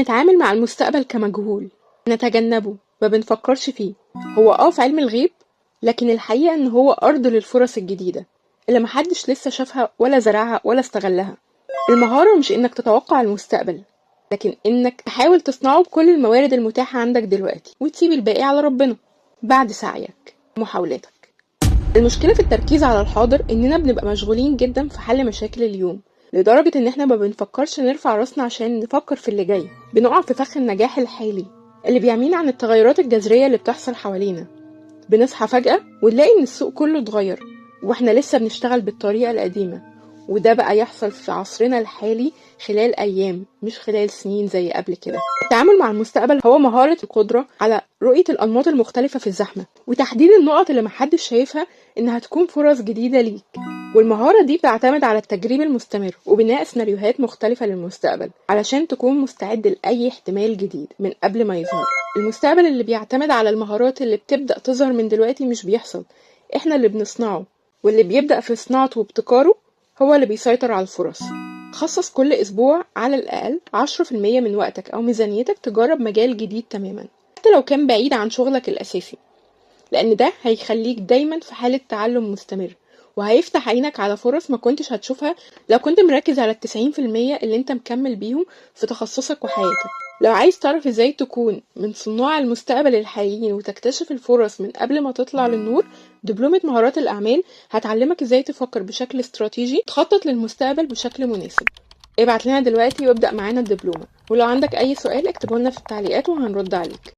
نتعامل مع المستقبل كمجهول، نتجنبه، ما بنفكرش فيه. هو في علم الغيب، لكن الحقيقة ان هو أرض للفرص الجديدة اللي محدش لسه شافها ولا زرعها ولا استغلها. المهارة مش انك تتوقع المستقبل، لكن انك تحاول تصنعه بكل الموارد المتاحة عندك دلوقتي، وتسيب الباقي على ربنا بعد سعيك ومحاولاتك. المشكلة في التركيز على الحاضر اننا بنبقى مشغولين جدا في حل مشاكل اليوم، لدرجة ان احنا ما بنفكرش نرفع راسنا عشان نفكر في اللي جاي. بنقع في فخ النجاح الحالي اللي بيعمينا عن التغيرات الجذرية اللي بتحصل حوالينا. بنصحى فجأة ونلاقي ان السوق كله اتغير، واحنا لسه بنشتغل بالطريقة القديمة. وده بقى يحصل في عصرنا الحالي خلال أيام، مش خلال سنين زي قبل كده. التعامل مع المستقبل هو مهارة القدرة على رؤية الأنماط المختلفة في الزحمة، وتحديد النقط اللي محدش شايفها إنها تكون فرص جديدة ليك. والمهارة دي بتعتمد على التجريب المستمر وبناء سيناريوهات مختلفة للمستقبل علشان تكون مستعد لأي احتمال جديد من قبل ما يظهر. المستقبل اللي بيعتمد على المهارات اللي بتبدأ تظهر من دلوقتي مش بيحصل، احنا اللي بنصنعه. واللي بيبدأ في صناعته وابتكاره هو اللي بيسيطر على الفرص. خصص كل أسبوع على الأقل 10% من وقتك أو ميزانيتك تجرب مجال جديد تماما، حتى لو كان بعيد عن شغلك الأساسي، لأن ده هيخليك دايما في حالة تعلم مستمر، وهيفتح عينك على فرص ما كنتش هتشوفها لو كنت مركز على 90% اللي انت مكمل بيهم في تخصصك وحياتك. لو عايز تعرف ازاي تكون من صناع المستقبل الحقيقيين وتكتشف الفرص من قبل ما تطلع للنور، دبلومة مهارات الأعمال هتعلمك ازاي تفكر بشكل استراتيجي، تخطط للمستقبل بشكل مناسب. ابعت لنا دلوقتي وابدأ معانا الدبلومة، ولو عندك أي سؤال اكتبه لنا في التعليقات وهنرد عليك.